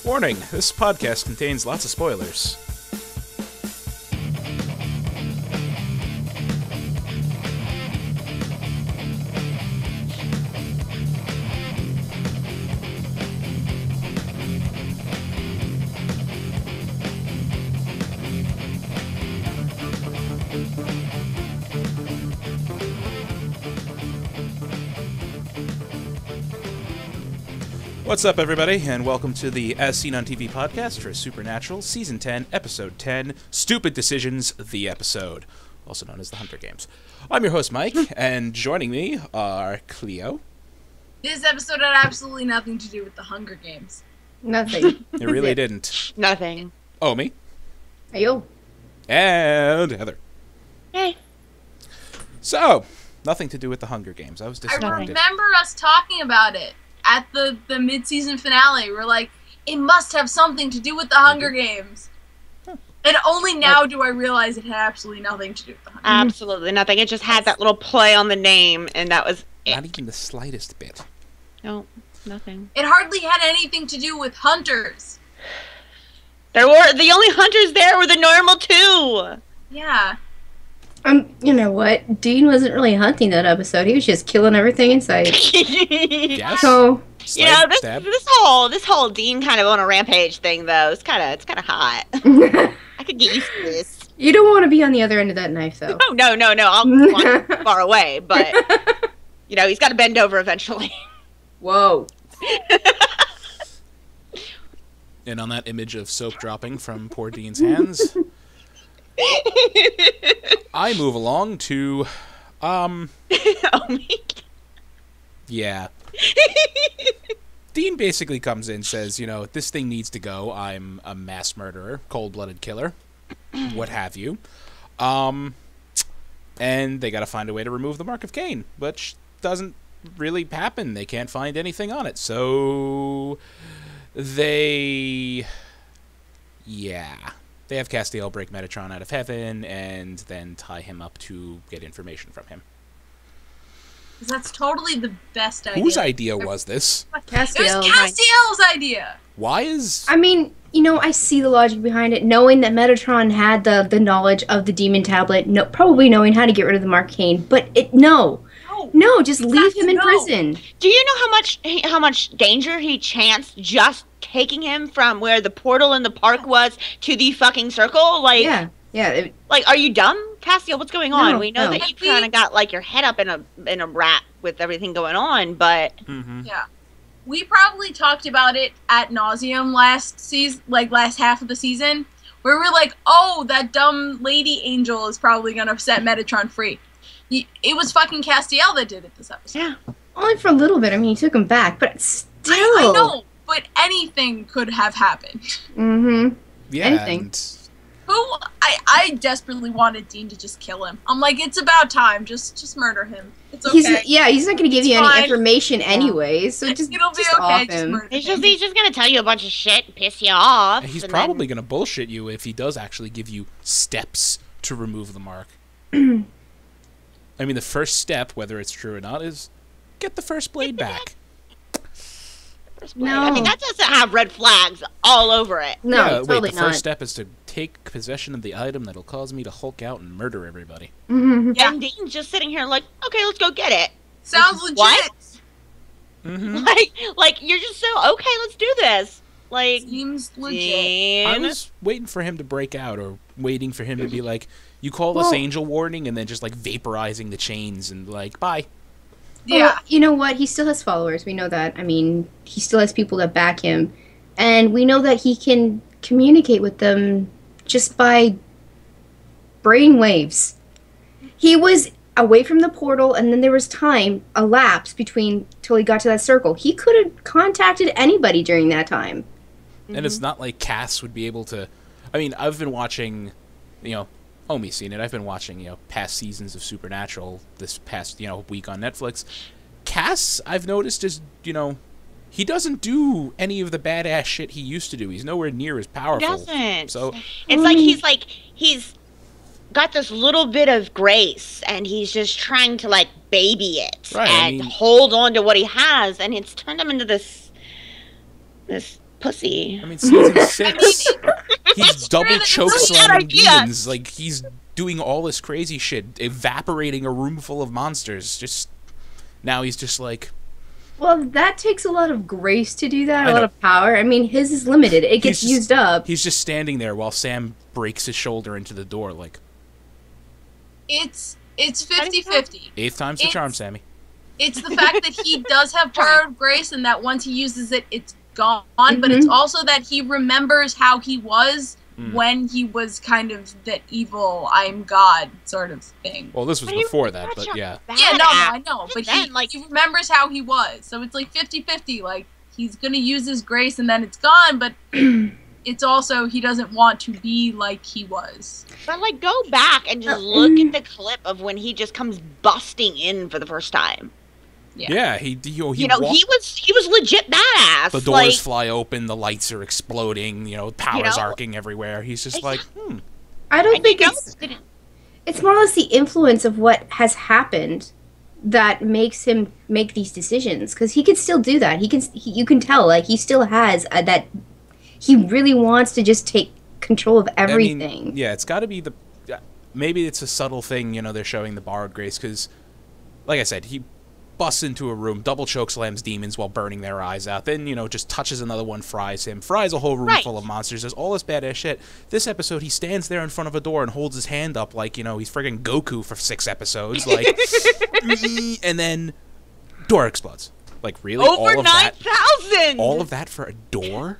Warning, this podcast contains lots of spoilers. What's up, everybody, and welcome to the As Seen on TV podcast for Supernatural, Season 10, Episode 10, Stupid Decisions, the episode, also known as The Hunger Games. I'm your host, Mike, and joining me are Cleo. This episode had absolutely nothing to do with the Hunger Games. Nothing. It really didn't. Nothing. Omi. Ayo. And Heather. Hey. So, nothing to do with the Hunger Games. I was I disappointed. remember us talking about it at the mid-season finale. We're like, it must have something to do with the Hunger Games. And only now do I realize it had absolutely nothing to do with the Hunger Games. Absolutely nothing. It just had that little play on the name, and that was it. Not even the slightest bit. No, nothing. It hardly had anything to do with hunters. The only hunters there were the normal two. Yeah. You know what? Dean wasn't really hunting that episode. He was just killing everything in sight. Yes? So, Stab, this stab. whole Dean kind of on a rampage thing though. It's kind of hot. I could get used to this. you don't want to be on the other end of that knife, though. Oh no. I'll walk far away, but he's got to bend over eventually. Whoa. And on that image of soap dropping from poor Dean's hands, I move along to, Oh my yeah. Dean basically comes in, says, this thing needs to go. I'm a mass murderer, cold-blooded killer, what have you. And they gotta find a way to remove the Mark of Cain, which doesn't really happen. They can't find anything on it, so they have Castiel break Metatron out of heaven and then tie him up to get information from him. 'Cause that's totally the best idea. Whose idea was this? It was Castiel. Castiel's idea. Why is... I mean, I see the logic behind it. Knowing that Metatron had the knowledge of the demon tablet, probably knowing how to get rid of the Mark Cain, but No. no, just leave him in no. prison. Do you know how much danger he chanced just taking him from where the portal in the park was to the fucking circle? Like, Yeah. are you dumb, Castiel? What's going on? No, We know no. that you kind of got your head up in a rat with everything going on, but Mm-hmm. Yeah. We probably talked about it ad nauseum last season, last half of the season, where we're like, oh, that dumb lady angel is probably going to set Metatron free. It was fucking Castiel that did it this episode. yeah. Only for a little bit. I mean, he took him back, but still. I know, but anything could have happened. Mm-hmm. Yeah, Anything. and I desperately wanted Dean to just kill him. I'm like, it's about time. Just murder him. It's okay. He's not going to give you It's any fine. information anyway, so just It'll be just okay. off Just him. murder He's him. just gonna tell you a bunch of shit and piss you off. he's and probably going to bullshit you if he does actually give you steps to remove the mark. I mean, the first step, whether it's true or not, is get the first blade back. No. I mean, that doesn't have red flags all over it. No, Yeah, totally wait, the not. first step is to take possession of the item that'll cause me to Hulk out and murder everybody. Mhm. Yeah. And Dean's just sitting here like, okay, let's go get it. Sounds legit. What? Mm-hmm. Like you're just so okay. Let's do this. Like, Seems legit. Dean. I was waiting for him to break out, or waiting for him to be like, you call this Well- angel warning, and then just vaporizing the chains and bye. Yeah. Well, you know what? He still has followers. We know that. I mean, he still has people that back him. And we know that he can communicate with them just by brain waves. He was away from the portal, and then there was time elapsed between till he got to that circle. He could have contacted anybody during that time. And it's not like Cass would be able to... I mean, I've been watching, Omi's seen it. I've been watching, past seasons of Supernatural this past, week on Netflix. Cass, I've noticed, is, he doesn't do any of the badass shit he used to do. He's nowhere near as powerful. He doesn't. So, It's like he's got this little bit of grace, and he's just trying to like baby it Right, and hold on to what he has, and it's turned him into this pussy. I mean, season 6, he's double true that choke it's not a slamming bad idea. demons. Like, he's doing all this crazy shit, evaporating a room full of monsters. Just now he's just like, Well, that takes a lot of grace to do that, I a lot know. of power. I mean, his is limited. It gets just- used up. he's just standing there while Sam breaks his shoulder into the door. Like, It's 50-50. 8th time's the charm, Sammy. It's the fact that he does have power of grace, and that once he uses it, it's gone. But it's also that he remembers how he was when he was kind of that evil, I'm God sort of thing. Well, this was But he before was that, such but a yeah. Yeah, no, I badass. know. But Then, like, he remembers how he was. So it's like 50-50. Like, he's going to use his grace and then it's gone, but it's also he doesn't want to be like he was. but like, go back and just look at the clip of when he just comes busting in for the first time. Yeah, he You know, walked- he was legit badass. the doors like, fly open, the lights are exploding, power's know? arcing everywhere. He's just like, I don't and think you know, it's more or less the influence of what has happened that makes him make these decisions, because he can still do that. You can tell, like, he still has that. He really wants to just take control of everything. I mean, yeah, it's got to be maybe it's a subtle thing, they're showing the borrowed grace, because, like I said, he busts into a room, double choke slams demons while burning their eyes out, then, just touches another one, fries him, fries a whole room Right. full of monsters, does all this badass shit. This episode, he stands there in front of a door and holds his hand up like, he's friggin' Goku for 6 episodes, like, and then door explodes. Like, really? over all of that? 9,000. All of that for a door?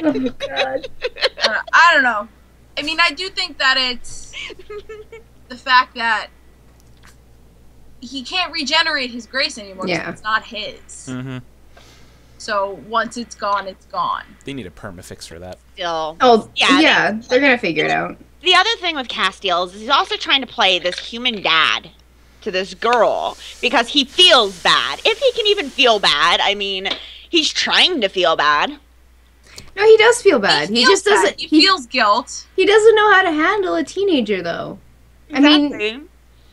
Oh my god. I don't know. I mean, I do think that it's the fact that he can't regenerate his grace anymore. 'Cause Yeah. It's not his. Mm-hmm. So once it's gone, it's gone. They need a permafix for that. Still. Oh, Yeah, yeah, they're gonna figure it out. The other thing with Castiel is he's also trying to play this human dad to this girl because he feels bad. If he can even feel bad, I mean, he's trying to feel bad. No, he does feel bad. He feels just doesn't. bad. He feels guilt. He doesn't know how to handle a teenager, though. I mean, Exactly.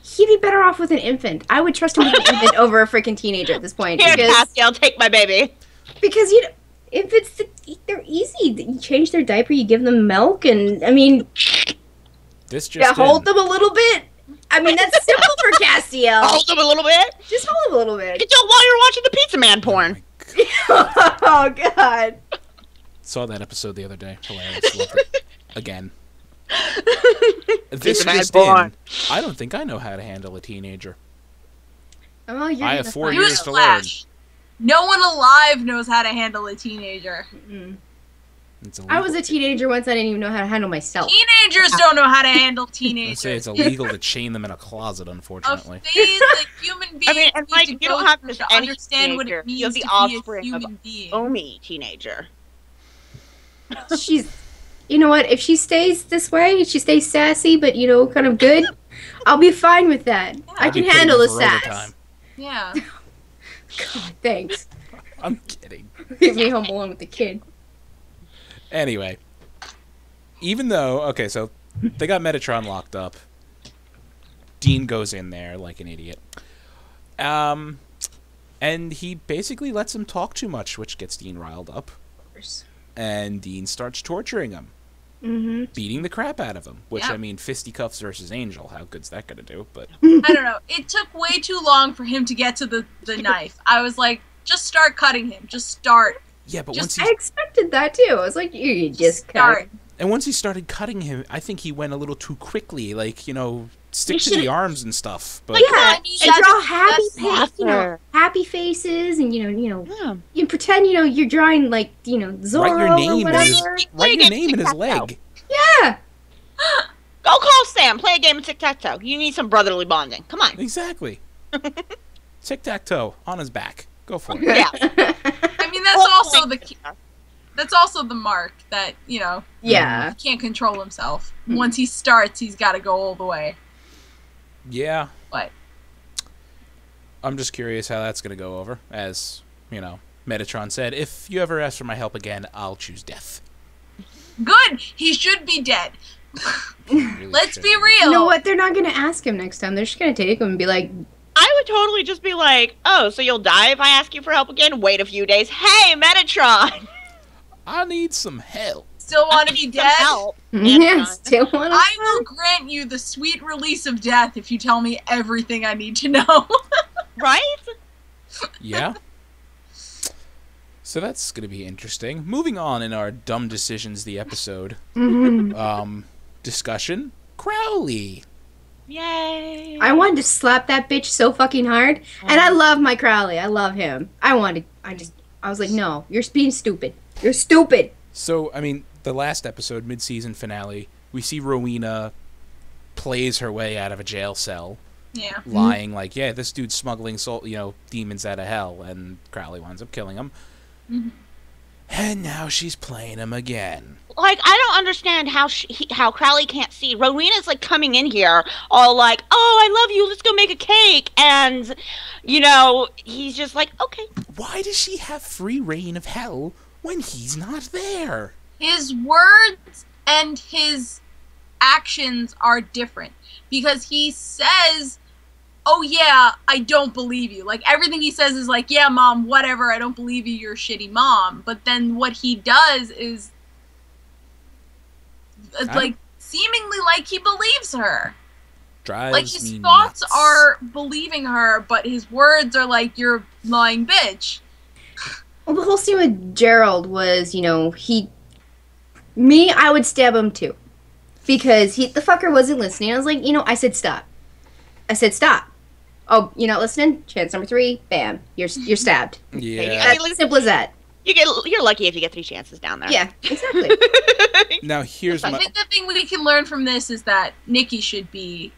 he'd be better off with an infant. I would trust him with an infant over a freaking teenager at this point. Here, Because Castiel, take my baby. infants, they're easy. You change their diaper, you give them milk, and I mean, This just yeah, hold in. them a little bit. I mean, that's simple for Castiel. Hold him a little bit. Just hold him a little You bit. can do it while you're watching the Pizza Man porn. Oh god. Saw that episode the other day. Hilarious. Loved it. Again. This Pizza Man just porn. in. I don't think I know how to handle a teenager. Oh, you're I gonna have 4 find years out. to learn. Newsflash. No one alive knows how to handle a teenager. Mm. It's I was illegal. a teenager once. I didn't even know how to handle myself. Teenagers don't know how to handle I'd teenagers. say it's illegal to chain them in a closet, A unfortunately. phase that human beings I mean, and like, need to you don't go have through just to any understand what teenager. it means You have the to be a offspring of human being. Omi teenager. She's, you know what? If she stays this way, she stays sassy, but kind of good. I'll be fine with that. I I'll be can paying handle the for sass. overtime. Yeah. God, thanks. I'm kidding. Leave me home alone with the kid. Anyway, even though, okay, so they got Metatron locked up. Dean goes in there like an idiot. And he basically lets him talk too much, which gets Dean riled up. And Dean starts torturing him, Mm-hmm. beating the crap out of him. Which, Yeah. I mean, fisticuffs versus Angel, how good's that gonna do? But I don't know. It took way too long for him to get to the knife. I was like, just start cutting him. Just start. yeah, but Just once I expected that too. I was like, you just Start. once he started cutting him, I think he went a little too quickly. Like, stick You to the should've- arms and stuff. But Yeah, I mean, and that's- draw happy that's- faces, happy faces, and Yeah. you pretend you're drawing like Zorro write your or name in his, whatever. write your name in his Tic-tac-toe. leg. Yeah. Go call Sam. Play a game of tic-tac-toe. You need some brotherly bonding. Come on. Exactly. Tic-tac-toe on his back. Go for it. Yeah. I mean, that's also the mark that Yeah. he can't control himself. Once he starts, he's got to go all the way. Yeah. What? I'm just curious how that's going to go over. As, Metatron said, if you ever ask for my help again, I'll choose death. Good. He should be dead. Really Let's should. be real. You know what? They're not gonna ask him next time. They're just gonna take him and be like, I would totally just be like, oh, so you'll die if I ask you for help again? Wait a few days. Hey, Metatron! I need some help. Still want to be Some dead? help. yeah, Metatron. still want I will grant you the sweet release of death if you tell me everything I need to know. Right? Yeah. So that's going to be interesting. Moving on in our dumb decisions the episode discussion. Crowley. Yay. I wanted to slap that bitch so fucking hard, and I love my Crowley. I love him. I was like, no, you're being stupid. You're stupid. So, I mean, the last episode, mid-season finale, we see Rowena plays her way out of a jail cell, Yeah. lying like, yeah, this dude's smuggling demons out of hell, and Crowley winds up killing him. And now she's playing him again. Like, I don't understand how Crowley can't see. Rowena's, like, coming in here all like, oh, I love you, let's go make a cake. And, he's just like, okay. Why does she have free reign of hell when he's not there? His words and his actions are different because he says, oh yeah, I don't believe you. Like, everything he says is like, yeah, mom, whatever, I don't believe you, you're a shitty mom. But then what he does is like seemingly like he believes her. Drives Like, his me thoughts nuts. are believing her, but his words are like, you're lying bitch. Well, the whole scene with Gerald was, I would stab him too. Because the fucker wasn't listening. I was like, I said stop. Oh, you're not listening? Chance number 3, bam. You're stabbed. Yeah. I mean, That's simple as that. You're lucky if you get 3 chances down there. Yeah, exactly. Now, here's I my... think the thing we can learn from this is that Nikki should be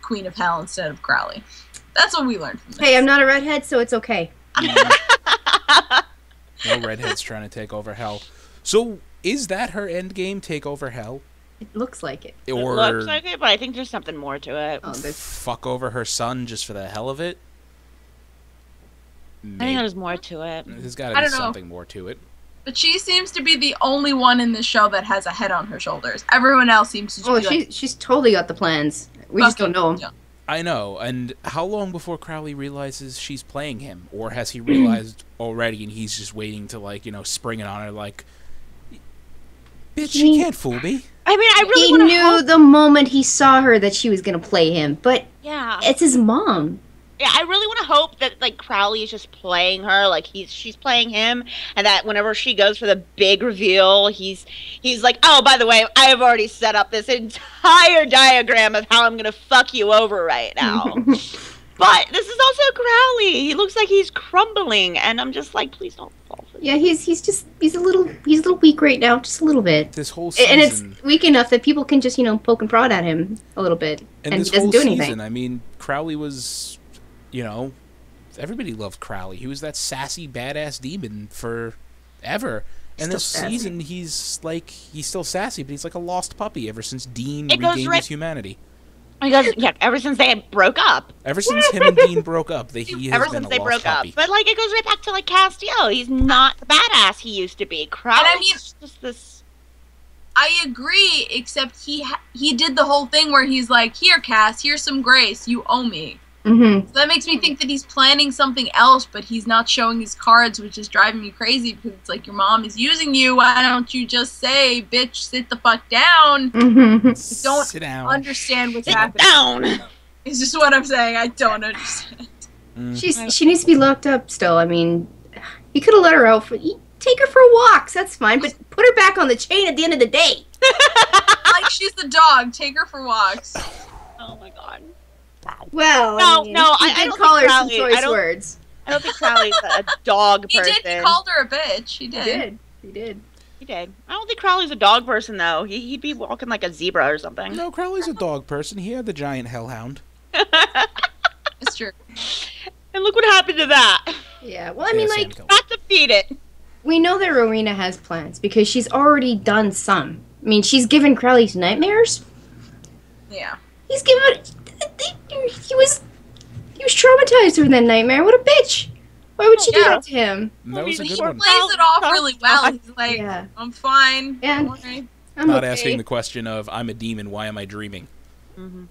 Queen of Hell instead of Crowley. That's what we learned from this. Hey, I'm not a redhead, so it's okay. No redheads trying to take over hell. So, is that her end game, take over hell? It looks like it. It Or looks like it, but I think there's something more to it. Oh, there's fuck over her son just for the hell of it? I think Maybe. there's more to it. There's got to I be don't know. something more to it. But she seems to be the only one in this show that has a head on her shoulders. Everyone else seems to just be like, she's totally got the plans. We just don't know them. yeah. I know, and how long before Crowley realizes she's playing him? Or has he realized already and he's just waiting to, spring it on her like, bitch, you can't fool me. I mean, I He really want to knew hope. the moment he saw her that she was going to play him, but Yeah. it's his mom. Yeah, I really want to hope that like Crowley is just playing her, like she's playing him, and that whenever she goes for the big reveal, he's like, oh, by the way, I have already set up this entire diagram of how I'm gonna fuck you over right now. But this is also Crowley. He looks like he's crumbling, and I'm just like, please don't fall for this. Yeah, he's a little weak right now, just a little bit. This whole And season... it's weak enough that people can just, poke and prod at him a little bit. And he this doesn't whole do season, anything. I mean, Crowley was, everybody loved Crowley. He was that sassy, badass demon forever. And this Still sassy. season, he's still sassy, but he's like a lost puppy ever since Dean It goes regained right- his humanity. Because yeah, ever since they broke up, Ever since him and Dean broke up, he has ever been since a they lost broke puppy. up, but like it goes right back to like Castiel. He's not the badass he used to be. Crowley's mean- just this. I agree, except he did the whole thing where he's like, here, Cass, here's some grace, you owe me. Mm-hmm. So that makes me think that he's planning something else, but he's not showing his cards, which is driving me crazy because it's like, your mom is using you. Why don't you just say, bitch, sit the fuck down? Mm-hmm. Don't Sit down. understand what's Sit happening. down. It's just what I'm saying. I don't understand. She needs to be locked up still. I mean, you could have let her out take her for walks. That's fine, but put her back on the chain at the end of the day. Like, she's the dog. Take her for walks. Oh my god. Well, No, she I did don't call think her some Crowley- I choice don't- words. I don't think Crowley's a dog He person. did. He called her a bitch. He did. He did. He did. I don't think Crowley's a dog person though. He'd be walking like a zebra or something. No, Crowley's a dog person. He had the giant hellhound. It's true. And look what happened to that. Yeah. Well, I mean, Yeah, like, Sam killed Not to feed it. we know that Rowena has plans because she's already done some. I mean, she's given Crowley's nightmares. Yeah. He's given. He was traumatized with that nightmare. What a bitch! Why would she do Yeah. that to him? And that was a He good plays one. it off really well. He's like, Yeah. I'm fine. Yeah. Don't worry. I'm Not okay. asking the question of, I'm a demon, why am I dreaming?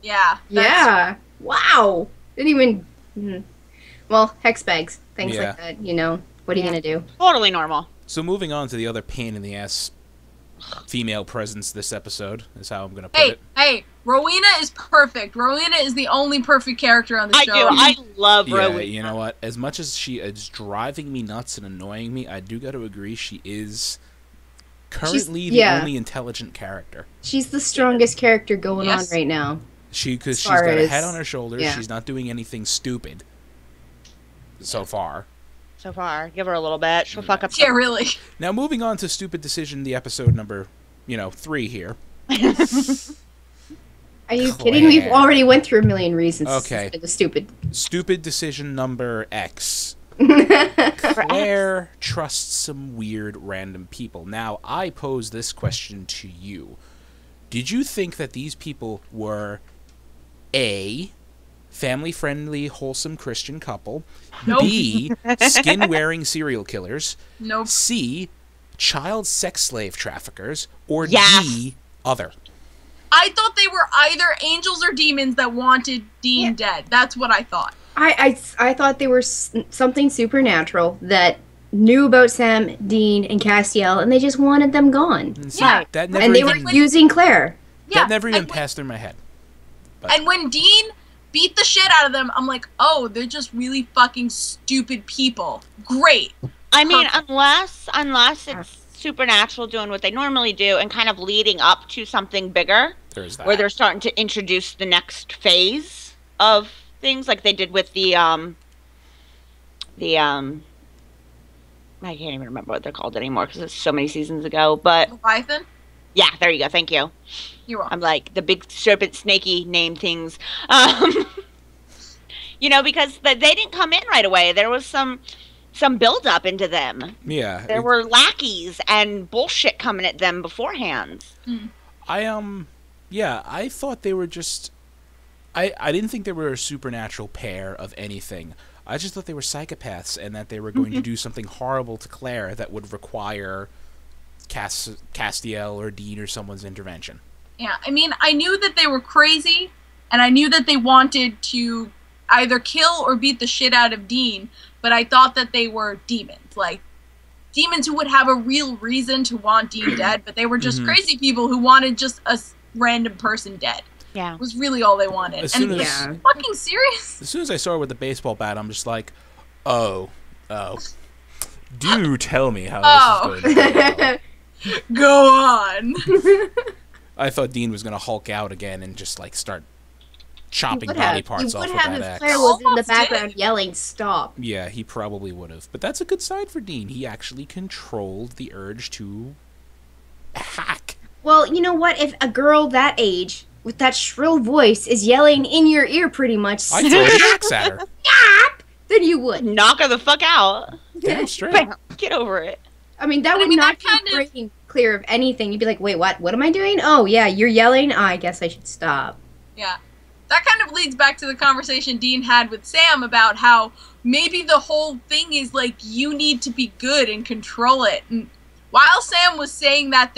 Yeah. Yeah. Wow. Didn't even. Well, hex bags, things Yeah. like that. You know, what are you Yeah. gonna do? Totally normal. So moving on to the other pain in the ass female presence this episode is how I'm going to put Hey, it. hey, Rowena is perfect. Rowena is the only perfect character on the I show. do. I love Yeah, Rowena. you know what? As much as she is driving me nuts and annoying me, I do got to agree she is currently the yeah. only intelligent character. She's the strongest character going Yes. on right now. Because As she's far got a as- head on her shoulders. yeah. She's not doing anything stupid so far. So far, give her a little bit. She'll fuck up. Yeah, really. Now, moving on to stupid decision, the episode number, 3 here. Are you kidding? We've Claire. already went through a million reasons. Okay. The stupid. Stupid decision number X. I Claire trusts some weird random people. Now, I pose this question to you. Did you think that these people were A, family-friendly, wholesome Christian couple, Nope. B, skin-wearing serial killers, Nope. C, child sex slave traffickers, or Yes. D, other? I thought they were either angels or demons that wanted Dean dead. That's what I thought. I thought they were something supernatural that knew about Sam, Dean, and Castiel, and they just wanted them gone. And see, Yeah. that never And they even, were using Claire. Yeah. that never even and, passed through my head. and when Dean beat the shit out of them, I'm like, oh, they're just really fucking stupid people. Great. I mean, Perfect. unless it's supernatural doing what they normally do and kind of leading up to something bigger, There's that. where they're starting to introduce the next phase of things, like they did with the I can't even remember what they're called anymore because it's so many seasons ago. But Leviathan, yeah, there you go. Thank you. you're welcome. I'm like the big serpent, snaky name things. Because they didn't come in right away. There was some build up into them. Yeah. There were lackeys and bullshit coming at them beforehand. I thought they were just I didn't think they were a supernatural pair of anything. I just thought they were psychopaths and that they were going to do something horrible to Claire that would require Castiel or Dean or someone's intervention. Yeah, I mean, I knew that they were crazy, and I knew that they wanted to either kill or beat the shit out of Dean, but I thought that they were demons. Like, demons who would have a real reason to want Dean dead, but they were just crazy people who wanted just a random person dead. Yeah. Was really all they wanted. As soon and as- Yeah. fucking serious? As soon as I saw her with the baseball bat, I'm just like, oh. Do tell me how this is going to go. Go on. I thought Dean was going to Hulk out again and just like start chopping Would body have. parts You off would with have that if axe. Claire was in the Almost background did. yelling, "Stop!" Yeah, he probably would have. But that's a good sign for Dean. He actually controlled the urge to hack. Well, you know what? If a girl that age with that shrill voice is yelling in your ear, pretty much, I threw an axe at her. "Stop!" then you would. Knock her the fuck out. Damn straight. Get over it. I mean, that But I would mean, not that be kind of- breaking clear of anything. You'd be like, "Wait, what? What am I doing? Oh, yeah, you're yelling. Oh, I guess I should stop." Yeah. That kind of leads back to the conversation Dean had with Sam about how maybe the whole thing is like you need to be good and control it. And while Sam was saying that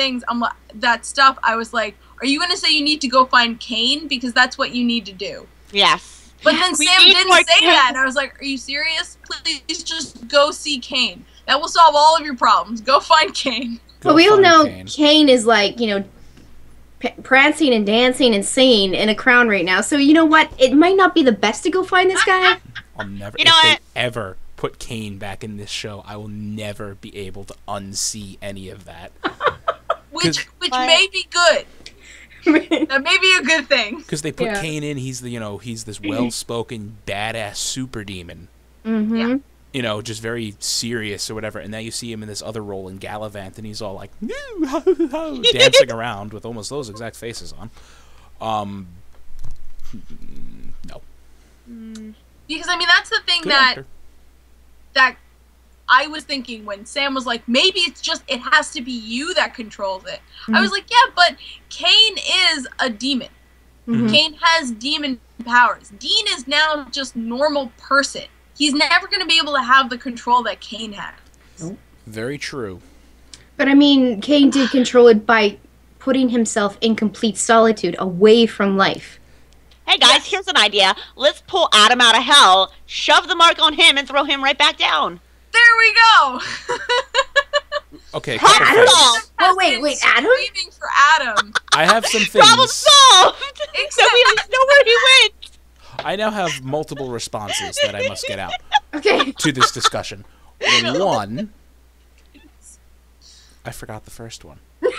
stuff, I was like, are you going to say you need to go find Kane? Because that's what you need to do. Yes. But then We Sam need didn't more say Kane. that. And I was like, are you serious? Please just go see Kane. That will solve all of your problems. Go find Kane. Go But we all find know Kane. Kane is like, prancing and dancing and singing in a crown right now. So you know what? It might not be the best to go find this guy. I'll never. You know if what? they ever put Kane back in this show, I will never be able to unsee any of that. Which But- may be good. That may be a good thing. Because they put Yeah. Kane in, he's he's this well-spoken, badass super demon. Mm-hmm. Yeah. Just very serious or whatever. And now you see him in this other role in Gallivant, and he's all like, dancing around with almost those exact faces on. No. Because, I mean, that's the thing Good that actor. I was thinking when Sam was like, maybe it has to be you that controls it. Mm-hmm. I was like, yeah, but Kane is a demon. Mhm. Kane has demon powers. Dean is now just normal person. He's never going to be able to have the control that Kane had. Very true. But I mean, Kane did control it by putting himself in complete solitude away from life. Hey guys, here's an idea. Let's pull Adam out of hell, shove the mark on him, and throw him right back down. There we go. Okay, Problem couple things. solved. Oh, wait, Adam? Screaming for Adam. I have some Problem things. solved. Except So we don't know where he went. I now have multiple responses that I must get out Okay. to this discussion. One, I forgot the first one. Damn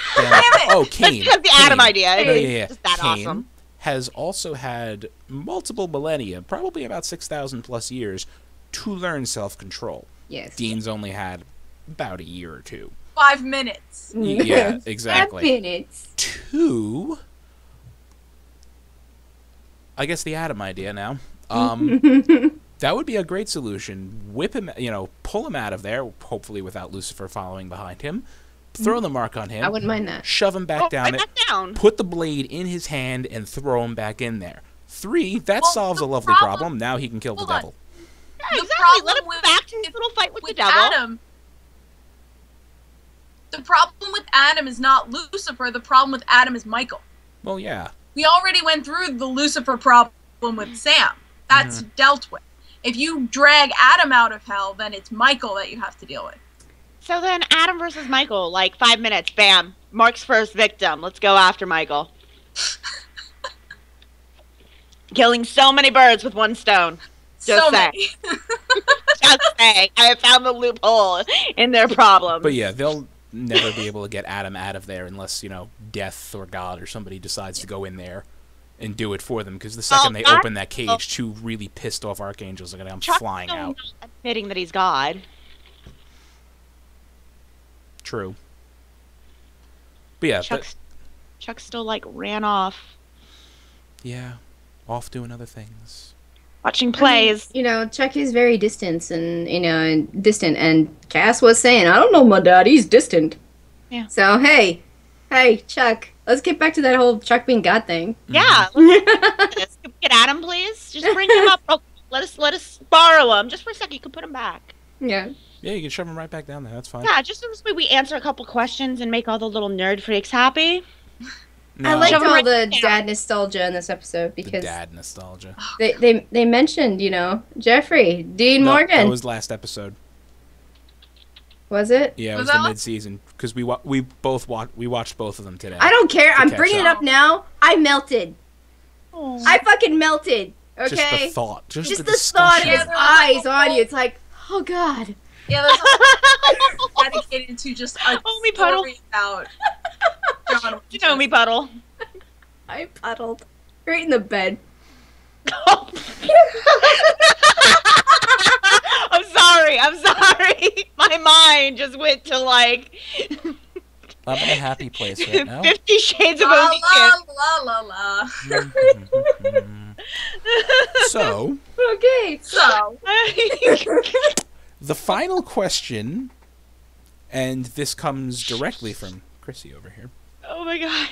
it. Oh, Cain. That's the Adam Cain. idea. Yeah, yeah, yeah. Just that Cain awesome. has also had multiple millennia, probably about 6,000 plus years, to learn self-control. Yes. Dean's only had about a year or two. 5 minutes. Yeah, exactly. 5 minutes. Two, I guess the Adam idea now. That would be a great solution. Whip him, pull him out of there, hopefully without Lucifer following behind him. Throw the mark on him. I wouldn't mind that. Shove him back down. Right back down. Put the blade in his hand and throw him back in there. 3, that Well, solves a the lovely problem- problem. Now he can kill the Hold on. devil. Yeah, The exactly. problem Let him with- back to his little fight with the devil. Adam. The problem with Adam is not Lucifer. The problem with Adam is Michael. Well, yeah. We already went through the Lucifer problem with Sam. That's dealt with. If you drag Adam out of hell, then it's Michael that you have to deal with. So then Adam versus Michael, like 5 minutes, bam. Mark's first victim. Let's go after Michael. Killing so many birds with one stone. Just so saying. many. Just saying. I have found the loophole in their problem. But yeah, they'll never be able to get Adam out of there unless, Death or God or somebody decides to go in there and do it for them. Because the second they God- open that cage, 2 really pissed off archangels are going to come Chuck's flying still out. not admitting that he's God. True. But yeah, Chuck still like ran off yeah, off doing other things. watching plays. Chuck is very distant and Cass was saying, I don't know my dad, he's distant. Yeah. So, hey, Chuck, let's get back to that whole Chuck being God thing. Yeah. Let's get Adam, please. Just bring him up. Oh, let us borrow him just for a second. You can put him back. Yeah. Yeah, you can shove him right back down there. That's fine. Yeah, just so this way we answer a couple questions and make all the little nerd freaks happy. No, I liked Shove him all right the down. dad nostalgia in this episode the because dad nostalgia. they mentioned, Jeffrey, Dean No, Morgan. that was last episode. Was it? Yeah, it Was was the that- mid-season because we watched both of them today. I don't care. I'm catch bringing it up. up now. I melted. I fucking melted. Just the Okay? thought, just Just the the thought of discussion. his eyes on you. It's like, oh God. Yeah, there's a dedicated to just a Homie puddle. story about John You know me, Puddle. I puddled. Right in the bed. I'm sorry. My mind just went to like I'm in a happy place right now. 50 Shades of La Onion. la la la la. So, Okay. So, the final question, and this comes directly from Chrissy over here. Oh my god.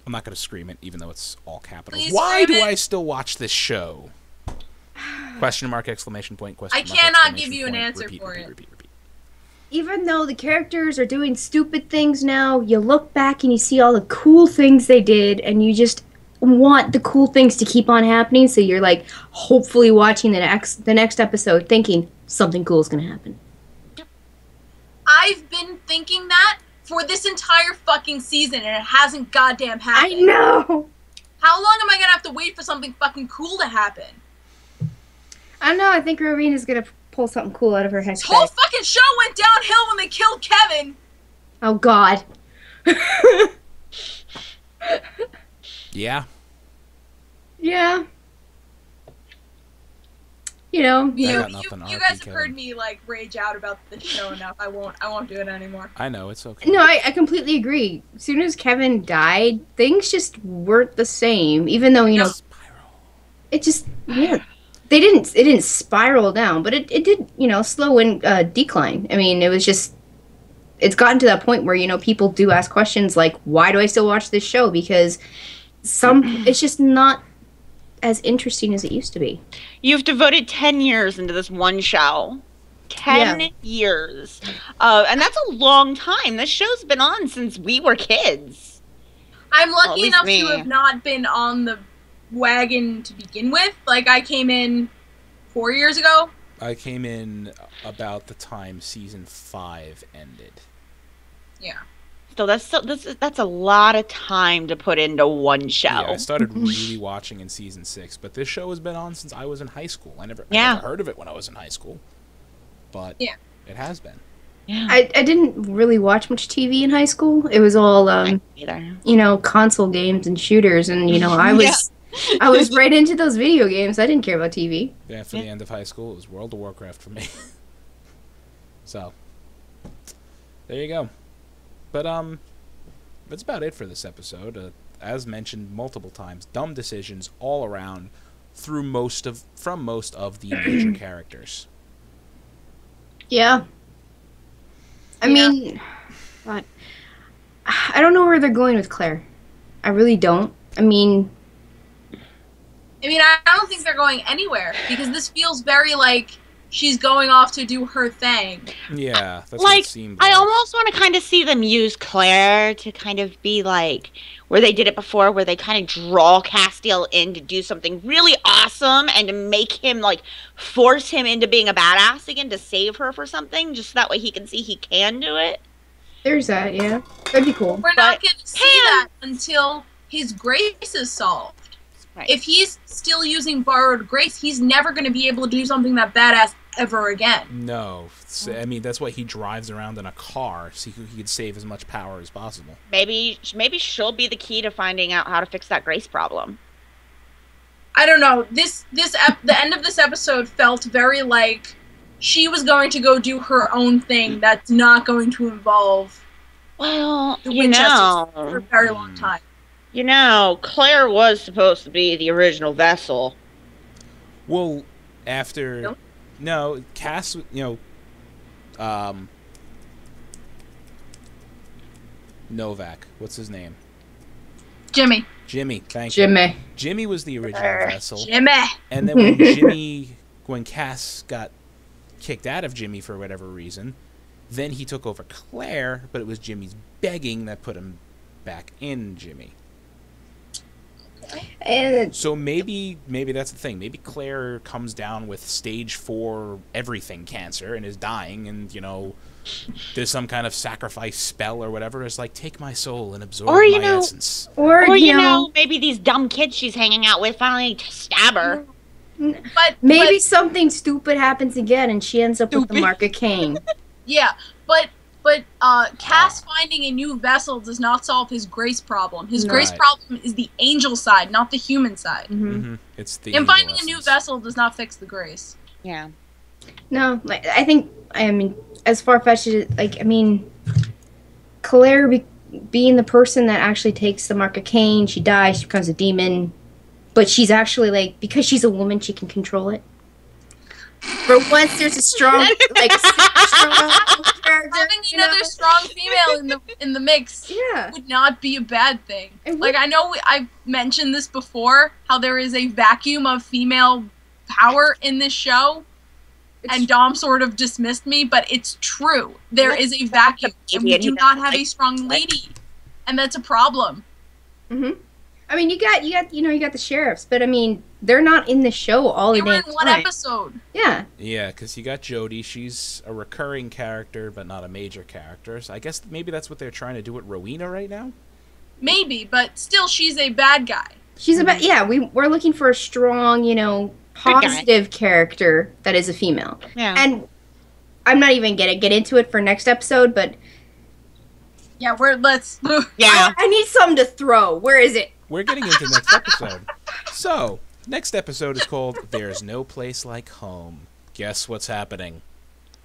I'm not going to scream it, even though it's all capitals. Please Why do scream it. I still watch this show? Question mark, exclamation point, question I mark, cannot exclamation give you an point, answer repeat, for repeat, it. repeat, repeat. Even though the characters are doing stupid things now, you look back and you see all the cool things they did, and you just want the cool things to keep on happening. So you're like, hopefully watching the next episode, thinking something cool is gonna happen. I've been thinking that for this entire fucking season, and it hasn't goddamn I happened. know. How long am I gonna have to wait for something fucking cool to happen? I don't know. I think Rowena's gonna pull something cool out of her head. This whole today. fucking show went downhill when they killed Kevin. Oh God. Yeah, Yeah. You know. I got nothing. You RP guys have Kevin. heard me like rage out about the show enough. I won't do it anymore. I know, it's okay. No, I completely agree. As soon as Kevin died, things just weren't the same. Even though, Spiral. it just, yeah. It didn't spiral down, but it did, slow and decline. I mean, it was just, it's gotten to that point where, people do ask questions like, why do I still watch this show? Because it's just not as interesting as it used to be. You've devoted 10 years into this one show. 10 Yeah. years. And that's a long time. This show's been on since we were kids. I'm Well, at lucky least enough me. to have not been on the wagon to begin with. Like, I came in 4 years ago. I came in about the time season 5 ended. Yeah. So that's a lot of time to put into one show. Yeah, I started really watching in season 6, but this show has been on since I was in high school. I never heard of it when I was in high school, but Yeah. it has been. Yeah. I didn't really watch much TV in high school. It was all Either. console games and shooters, and I was I was right into those video games. I didn't care about TV. After the end of high school, it was World of Warcraft for me. So, there you go. But that's about it for this episode. As mentioned multiple times, dumb decisions all around from most of the major characters. Yeah. I mean, but I don't know where they're going with Claire. I really don't. I mean, I don't think they're going anywhere because this feels very like she's going off to do her thing. Yeah, that's what it Like, seemed I like. almost want to kind of see them use Claire to kind of be like where they did it before, where they kind of draw Castiel in to do something really awesome and to make him, like, force him into being a badass again to save her for something, just so that way he can see he can do it. there's that. Yeah, that'd be cool. We're not But going to see that until his grace is solved. Right. If he's still using borrowed grace, he's never going to be able to do something that badass ever again. No, I mean that's why he drives around in a car, so he could save as much power as possible. Maybe she'll be the key to finding out how to fix that grace problem. I don't know. The end of this episode felt very like she was going to go do her own thing that's not going to involve Well, the you Winchesters for a know, very long time. Claire was supposed to be the original vessel. Well, after Nope. no Cass, Novak. What's his name? Jimmy. Jimmy. Thank you. Jimmy. Jimmy was the original vessel, Jimmy. and then when Cass got kicked out of Jimmy for whatever reason, then he took over Claire, but it was Jimmy's begging that put him back in Jimmy. And So maybe that's the thing. Maybe Claire comes down with stage 4 everything cancer and is dying, and there's some kind of sacrifice spell or whatever. It's like, take my soul and absorb Or, you my know- essence. or, Or, you know, maybe these dumb kids she's hanging out with finally stab her. But maybe but, something stupid happens again, and she ends up with the Stupid. mark of Cain. yeah, but Cass finding a new vessel does not solve his grace problem. His No. grace Right. problem is the angel side, not the human side. Hmm. It's the Him evil finding a new essence. vessel does not fix the grace. Yeah. No, I think as far fetched as Claire being the person that actually takes the mark of Cain, she dies, she becomes a demon, but she's actually because she's a woman, she can control it. For once, there's a strong strong character. Having another strong female in the mix Yeah. would not be a bad thing. It would- Like, I know I've mentioned this before, how there is a vacuum of female power in this show, and Dom sort of dismissed me, but it's true. There is a vacuum, and we do not have a strong lady, and that's a problem. Mm-hmm. You got the sheriffs, but they're not in the show all They the were damn in one time. episode. Yeah. Yeah, because you got Jodie. She's a recurring character, but not a major character. So I guess maybe that's what they're trying to do with Rowena right now. Maybe, but still, she's a bad guy. She's about we're looking for a strong, positive character that is a female. Yeah. And I'm not even gonna get into it for next episode, but Yeah, yeah. I need something to throw. Where is it? We're getting into next episode. So, next episode is called There's No Place Like Home. Guess what's happening?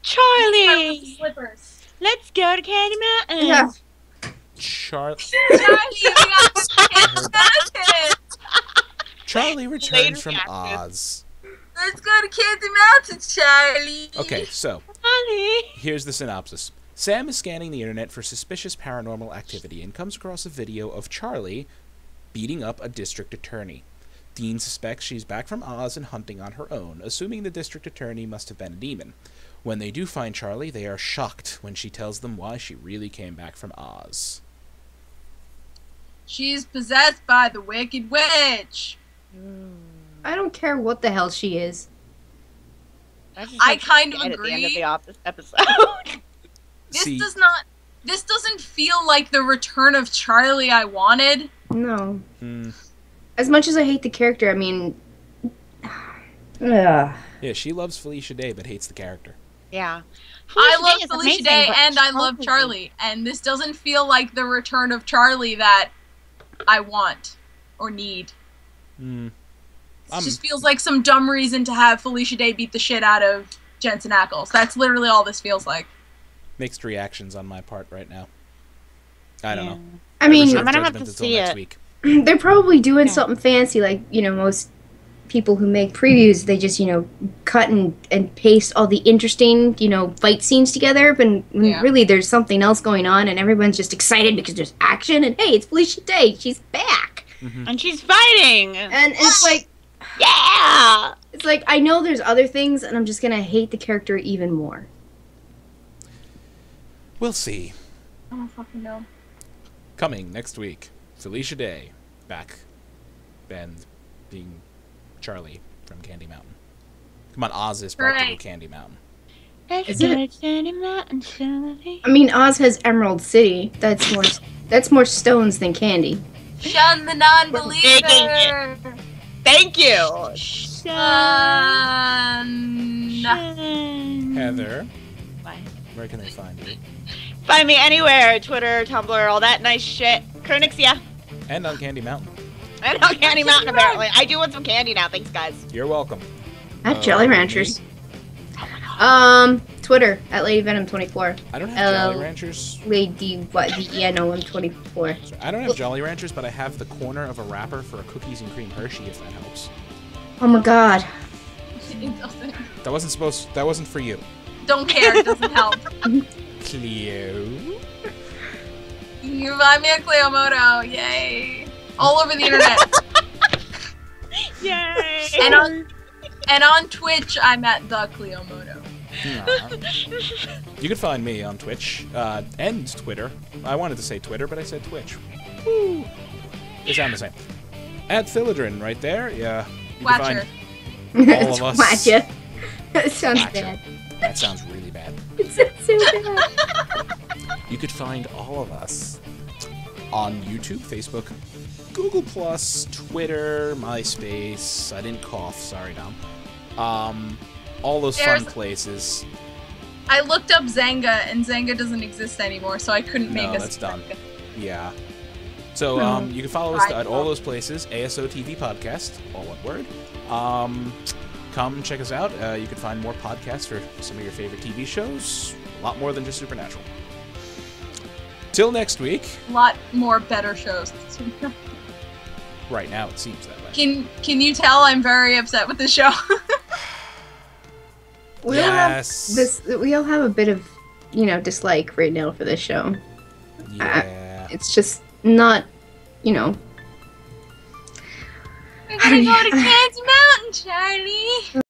Charlie, Slippers. let's go to Candy Mountain. Yeah. Charlie Charlie, we got Charlie returns from reaction. Oz. Let's go to Candy Mountain, Charlie. Okay, so Charlie. here's the synopsis. Sam is scanning the internet for suspicious paranormal activity and comes across a video of Charlie beating up a district attorney. Dean suspects she's back from Oz and hunting on her own, assuming the district attorney must have been a demon. When they do find Charlie, they are shocked when she tells them why she really came back from Oz. She's possessed by the Wicked Witch. I don't care what the hell she is. I kind of At the end of agree. the Office episode. See, This doesn't feel like the return of Charlie I wanted. No. hmm, As much as I hate the character, I mean... Ugh. yeah, she loves Felicia Day but hates the character. Yeah. I Day love is Felicia amazing, Day but and I love Charlie, and this doesn't feel like the return of Charlie that I want or need. Hmm. It just feels like some dumb reason to have Felicia Day beat the shit out of Jensen Ackles. That's literally all this feels like. Mixed reactions on my part right now. I don't know. I mean, Reserve I'm gonna have judgment to until see next it. week. they're probably doing Yeah. something fancy, like, you know, most people who make previews, they just, you know, cut and paste all the interesting, you know, fight scenes together, but Yeah. really there's something else going on, and everyone's just excited because there's action, and hey, it's Felicia Day, she's back! And she's fighting. And it's like, Yeah. I know there's other things, and I'm just gonna hate the character even more. We'll see. I don't fucking know. Coming next week, Felicia Day back and being Charlie from Candy Mountain. Come on, Oz is practically Right. Candy Mountain. Is it? I mean, Oz has Emerald City. That's more stones than candy. Shun the non-believer! Thank you. Heather, Bye. where can they find you? Find me anywhere, Twitter, Tumblr, all that nice shit. Chronixia. And on Candy Mountain. And on Candy Mountain, apparently. I do want some candy now, thanks, guys. You're welcome. At Jolly me? Ranchers. Twitter at LadyVenom24. I don't have Jolly Oh. Ranchers. Lady what? Yeah, no, I'm 24. I don't have Jolly Ranchers, but I have the corner of a wrapper for a cookies and cream Hershey, if that helps. Oh my god. It doesn't. That wasn't for you. Don't care, it doesn't help. Cleo. You buy me a Cleomoto, yay. All over the internet. Yay! And on Twitch, I'm at the Cleomoto. You can find me on Twitch and Twitter. I wanted to say Twitter, but I said Twitch. Woo. They sound the same. At Philodrin, right there. Yeah. You can Watcher. find all of us. Watcha. That sounds Watcher. bad. That sounds really bad. It sounds so bad. You could find all of us on YouTube, Facebook, Google Plus, Twitter, MySpace. I didn't cough. Sorry, Dom. All those fun There's- places. I looked up Zanga, and Zanga doesn't exist anymore, so I couldn't make No, a that's done. Yeah. So No. you can follow us at all those places. ASO TV Podcast, all one word. Come check us out. You can find more podcasts for some of your favorite TV shows. A lot more than just Supernatural. Till next week. A lot more better shows. Right now, it seems that way. Can you tell I'm very upset with the show? We all have Yes. we all have a bit of, you know, dislike right now for this show. Yeah. It's just not, you know. We're gonna go to Candy Mountain, Charlie.